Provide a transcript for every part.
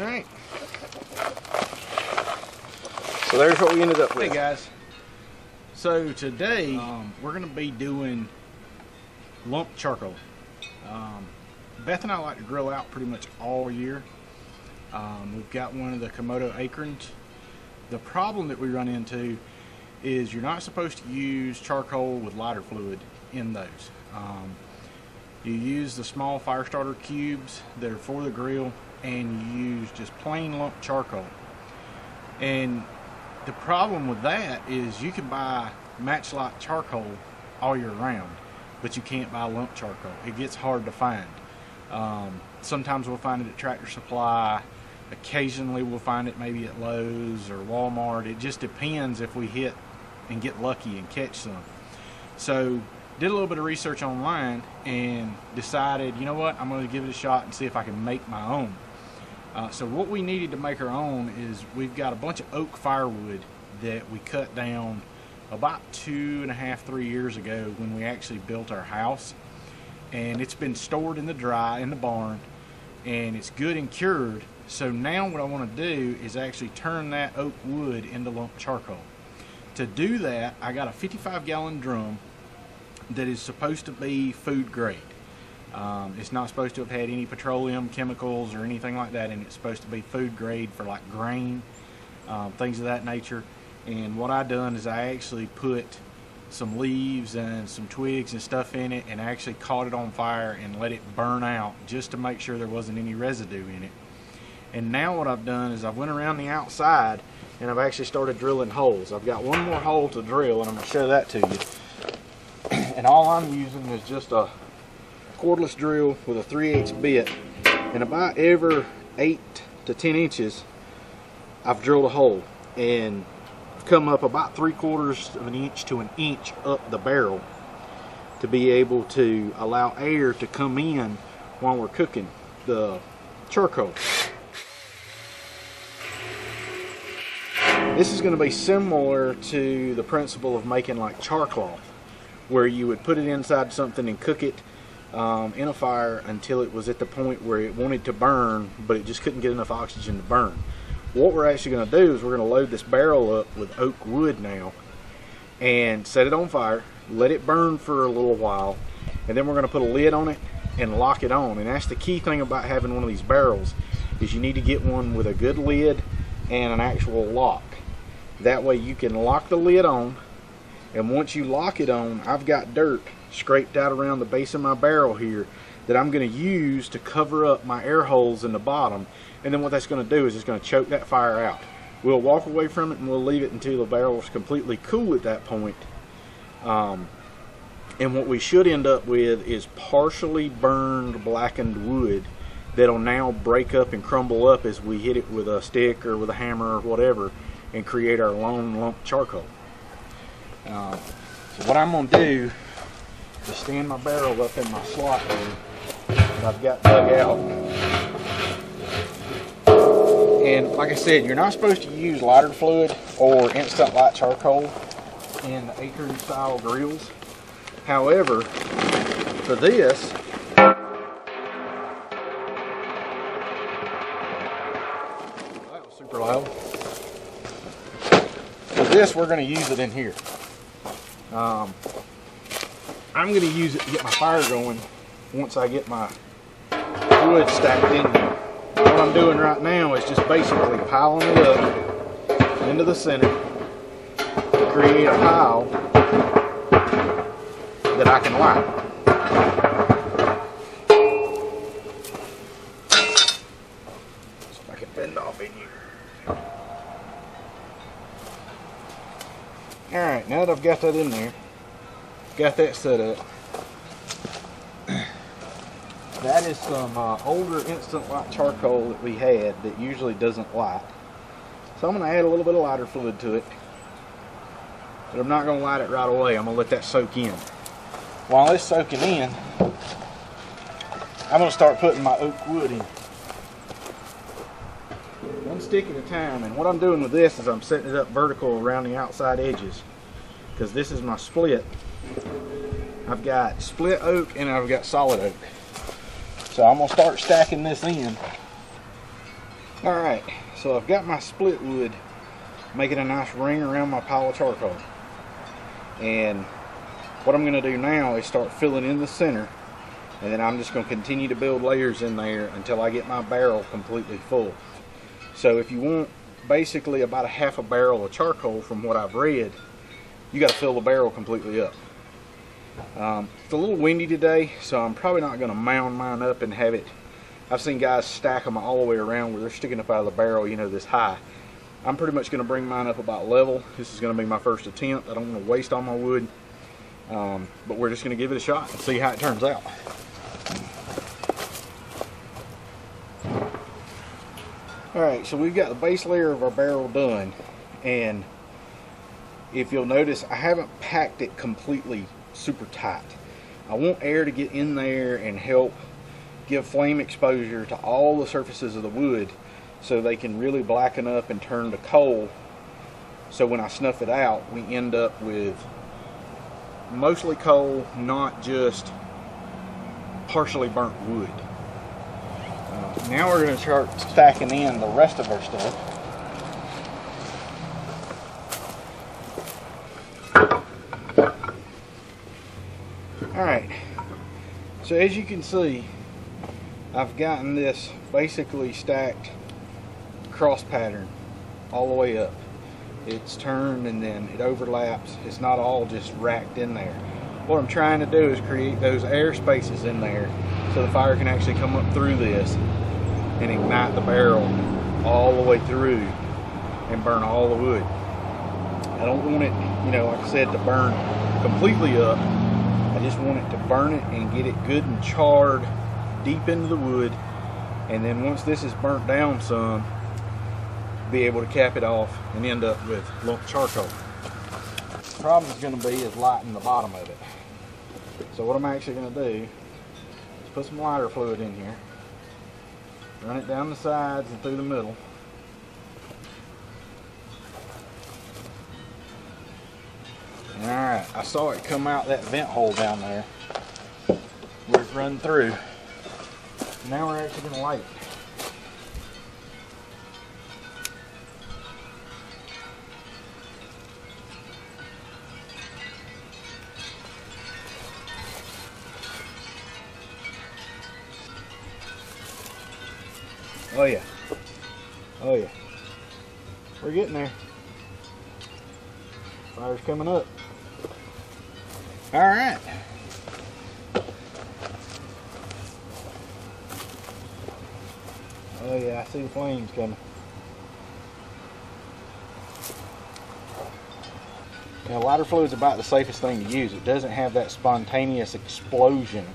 Alright. So there's what we ended up with. Hey guys. So today we're going to be doing lump charcoal. Beth and I like to grill out pretty much all year. We've got one of the Komodo akorns. The problem that we run into is you're not supposed to use charcoal with lighter fluid in those. You use the small fire starter cubes that are for the grill, and you use just plain lump charcoal. And the problem with that is you can buy matchlight charcoal all year round, but you can't buy lump charcoal. It gets hard to find. Sometimes we'll find it at Tractor Supply. Occasionally we'll find it maybe at Lowe's or Walmart. It just depends if we hit and get lucky and catch some. So did a little bit of research online and decided, you know what, I'm going to give it a shot and see if I can make my own. So what we needed to make our own is we've got a bunch of oak firewood that we cut down about 2.5–3 years ago when we actually built our house, and it's been stored in the dry in the barn, and it's good and cured. So now what I want to do is actually turn that oak wood into lump charcoal. To do that, I got a 55-gallon drum that is supposed to be food grade. It's not supposed to have had any petroleum chemicals or anything like that, and it's supposed to be food grade for like grain, things of that nature. And what I done is I actually put some leaves and some twigs and stuff in it, and I actually caught it on fire and let it burn out just to make sure there wasn't any residue in it. And now what I've done is I've went around the outside and I've actually started drilling holes. I've got one more hole to drill, and I'm going to show that to you. And all I'm using is just a cordless drill with a 3/8 bit, and about every 8 to 10 inches I've drilled a hole, and I've come up about 3/4 of an inch to an inch up the barrel to be able to allow air to come in while we're cooking the charcoal. This is going to be similar to the principle of making like char cloth, where you would put it inside something and cook it in a fire until it was at the point where it wanted to burn, but it just couldn't get enough oxygen to burn. What we're actually going to do is we're going to load this barrel up with oak wood now and set it on fire, let it burn for a little while, and then we're going to put a lid on it and lock it on. And that's the key thing about having one of these barrels, is you need to get one with a good lid and an actual lock. That way you can lock the lid on, and once you lock it on, I've got dirt scraped out around the base of my barrel here that I'm going to use to cover up my air holes in the bottom. And then what that's going to do is it's going to choke that fire out. We'll walk away from it and we'll leave it until the barrel is completely cool at that point. And what we should end up with is partially burned blackened wood that'll now break up and crumble up as we hit it with a stick or with a hammer or whatever and create our lone lump charcoal. So what I'm going to do is stand my barrel up in my slot there that I've got dug out. And like I said, you're not supposed to use lighter fluid or instant light charcoal in the akorn style grills. However, for this, that was super loud. For this, we're going to use it in here. I'm going to use it to get my fire going once I get my wood stacked in there. What I'm doing right now is just basically piling it up into the center to create a pile that I can light. So if I can bend off in here. Alright, now that I've got that in there, got that set up, that is some older instant light charcoal that we had that usually doesn't light. So I'm going to add a little bit of lighter fluid to it, but I'm not going to light it right away. I'm going to let that soak in. While it's soaking in, I'm going to start putting my oak wood in. One stick at a time, and what I'm doing with this is I'm setting it up vertical around the outside edges, because this is my split. I've got split oak and I've got solid oak. So I'm going to start stacking this in Alright, so I've got my split wood making a nice ring around my pile of charcoal. And what I'm going to do now is start filling in the center, and then I'm just going to continue to build layers in there until I get my barrel completely full. So if you want basically about a half a barrel of charcoal, from what I've read, you got to fill the barrel completely up. It's a little windy today, so I'm probably not going to mound mine up and have it. I've seen guys stack them all the way around where they're sticking up out of the barrel, you know, this high. I'm pretty much going to bring mine up about level. This is going to be my first attempt. I don't want to waste all my wood, but we're just going to give it a shot and see how it turns out. Alright, so we've got the base layer of our barrel done, and if you'll notice, I haven't packed it completely super tight. I want air to get in there and help give flame exposure to all the surfaces of the wood so they can really blacken up and turn to coal. So when I snuff it out, we end up with mostly coal, not just partially burnt wood. Now we're going to start stacking in the rest of our stuff. Alright, so as you can see, I've gotten this basically stacked cross pattern all the way up. It's turned and then it overlaps. It's not all just racked in there. What I'm trying to do is create those air spaces in there so the fire can actually come up through this and ignite the barrel all the way through and burn all the wood. I don't want it, you know, like I said, to burn completely up. I just want it to burn it and get it good and charred deep into the wood, and then once this is burnt down some, be able to cap it off and end up with lump charcoal. The problem is going to be is lighting the bottom of it. So what I'm actually going to do is put some lighter fluid in here, run it down the sides and through the middle. Alright, I saw it come out that vent hole down there where it run through. Now we're actually going to light it. Oh yeah. Oh yeah. We're getting there. Fire's coming up. Alright. Oh yeah, I see the flames coming. Now, lighter fluid's about the safest thing to use. It doesn't have that spontaneous explosion.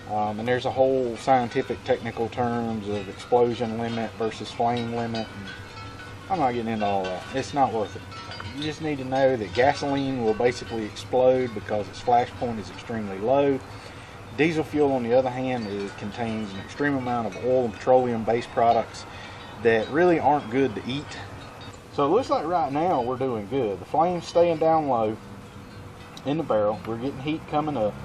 And there's a whole scientific technical terms of explosion limit versus flame limit. And I'm not getting into all that. It's not worth it. You just need to know that gasoline will basically explode because its flash point is extremely low. Diesel fuel, on the other hand, contains an extreme amount of oil and petroleum based products that really aren't good to eat. So it looks like right now we're doing good. The flame's staying down low in the barrel. We're getting heat coming up.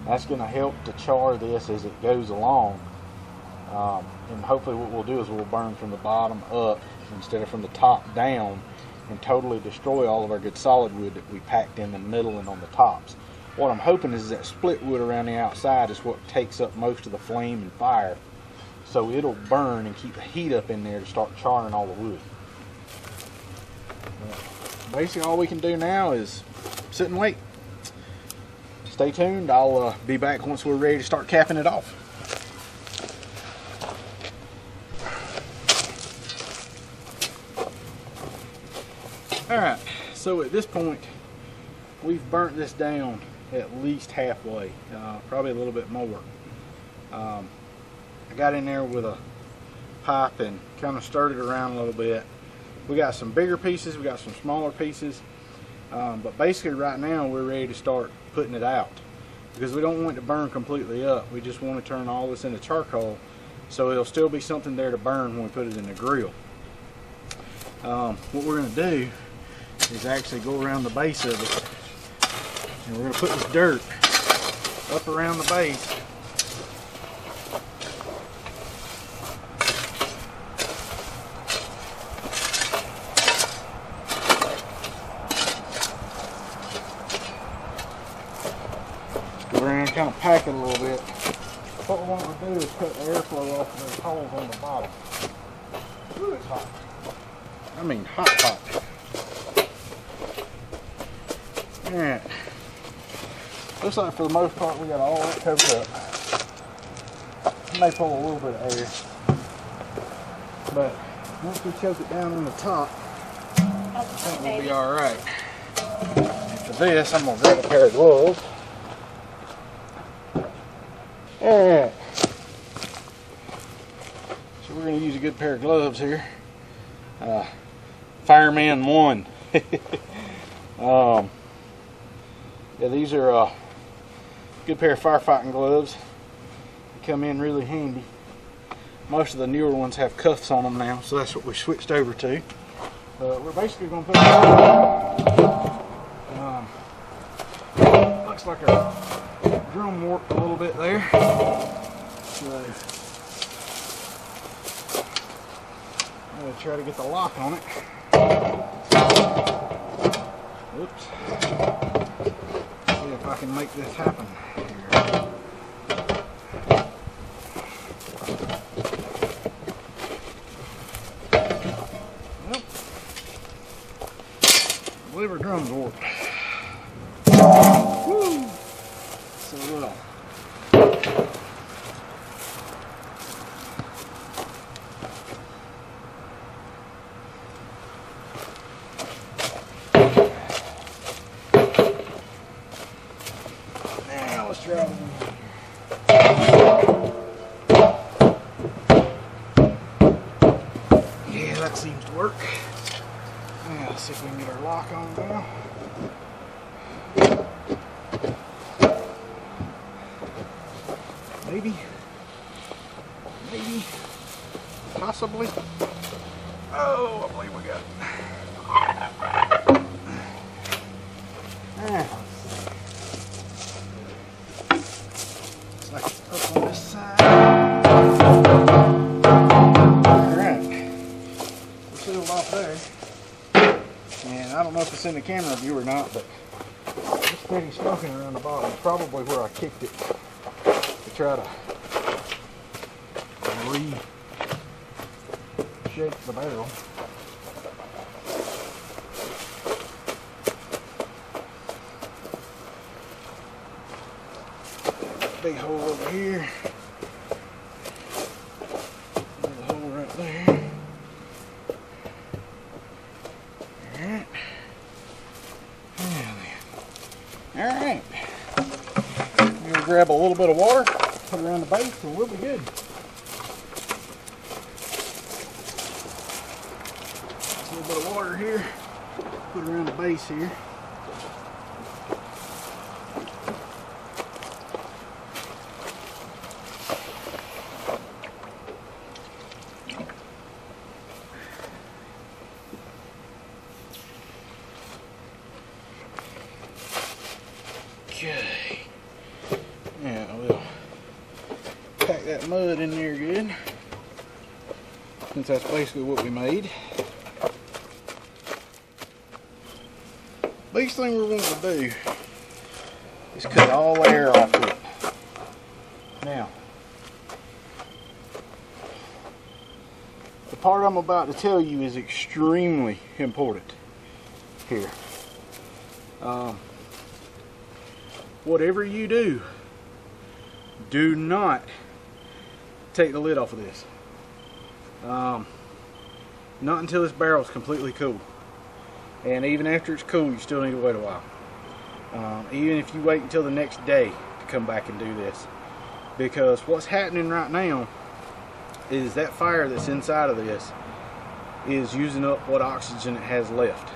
That's going to help to char this as it goes along. And hopefully what we'll do is we'll burn from the bottom up instead of from the top down and totally destroy all of our good solid wood that we packed in the middle and on the tops. What I'm hoping is that split wood around the outside is what takes up most of the flame and fire. So it'll burn and keep the heat up in there to start charring all the wood. Basically all we can do now is sit and wait. Stay tuned. I'll be back once we're ready to start capping it off. Alright, so at this point we've burnt this down at least halfway, probably a little bit more. I got in there with a pipe and kind of stirred it around a little bit. We got some bigger pieces, we got some smaller pieces, but basically right now we're ready to start putting it out because we don't want it to burn completely up. We just want to turn all this into charcoal so it'll still be something there to burn when we put it in the grill. What we're going to do is actually go around the base of it, and we're going to put this dirt up around the base. pack it a little bit. What we want to do is cut the airflow off of those holes on the bottom. Ooh, it's hot. I mean hot. Alright. Looks like for the most part we got all that covered up. May pull a little bit of air. But once we choke it down on the top, I think we'll be alright. For this, I'm going to grab a pair of gloves. Alright. So we're going to use a good pair of gloves here. Fireman 1. Yeah, these are a good pair of firefighting gloves. They come in really handy. Most of the newer ones have cuffs on them now, so that's what we switched over to. We're basically going to put looks like our drum warped a little bit there. So I'm going to try to get the lock on it. Whoops. See if I can make this happen here. Well, I believe our drum's warped. Woo! So well. Now let's try it. Yeah, that seems to work. Now let's see if we can get our lock on now. Maybe, possibly. Oh, I believe we got it. Looks like it's up on this side. Alright, we're sealed off there. And I don't know if it's in the camera view or not, but it's steady smoking around the bottom. It's probably where I kicked it. Try to reshape the barrel. Big hole over here. Another hole right there. Alright. Alright. I'm gonna grab a little bit of water. Put it around the base and we'll be good. Just a little bit of water here. Put it around the base here. Okay. Yeah, we'll pack that mud in there good, since that's basically what we made. Biggest thing we're wanting to do is cut all the air off of it. Now, the part I'm about to tell you is extremely important here. Whatever you do, do not take the lid off of this. Not until this barrel is completely cool. And even after it's cool, you still need to wait a while. Even if you wait until the next day to come back and do this. Because what's happening right now is that fire that's inside of this is using up what oxygen it has left.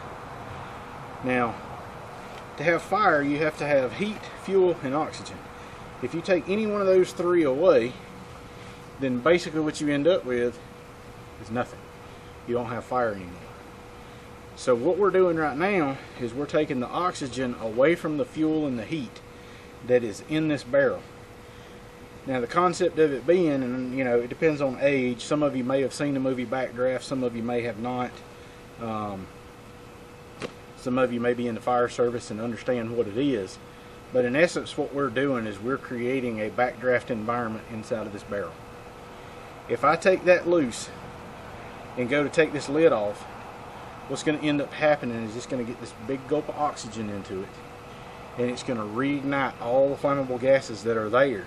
Now, to have fire, you have to have heat, fuel, and oxygen. If you take any one of those three away, then basically what you end up with is nothing. You don't have fire anymore. So what we're doing right now is we're taking the oxygen away from the fuel and the heat that is in this barrel. Now the concept of it being, and you know, it depends on age. Some of you may have seen the movie Backdraft, some of you may have not. Some of you may be in the fire service and understand what it is. But in essence, what we're doing is we're creating a backdraft environment inside of this barrel. If I take that loose and go to take this lid off, what's going to end up happening is it's going to get this big gulp of oxygen into it, and it's going to reignite all the flammable gases that are there,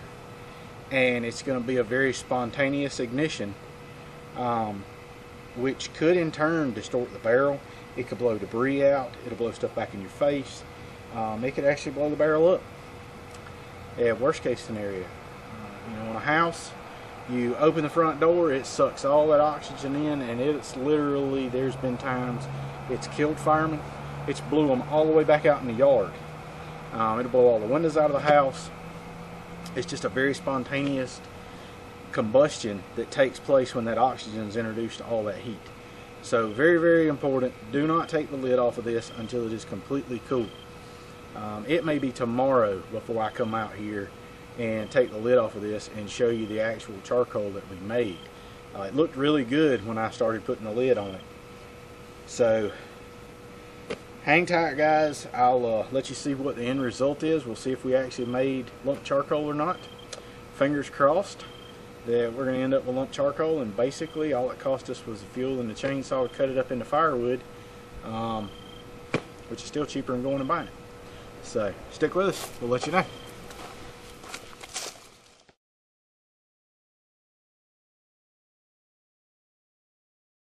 and it's going to be a very spontaneous ignition, which could in turn distort the barrel. It could blow debris out, it'll blow stuff back in your face, it could actually blow the barrel up. Yeah, worst case scenario, in a house, you open the front door, it sucks all that oxygen in, and it's literally, there's been times it's killed firemen. It's blew them all the way back out in the yard. It'll blow all the windows out of the house. It's just a very spontaneous combustion that takes place when that oxygen is introduced to all that heat. So very, very important. Do not take the lid off of this until it is completely cool. It may be tomorrow before I come out here and take the lid off of this and show you the actual charcoal that we made. It looked really good when I started putting the lid on it. So hang tight, guys. I'll let you see what the end result is. We'll see if we actually made lump charcoal or not. Fingers crossed that we're going to end up with lump charcoal, and basically all it cost us was the fuel and the chainsaw to cut it up into firewood, which is still cheaper than going and buying it. So stick with us, we'll let you know.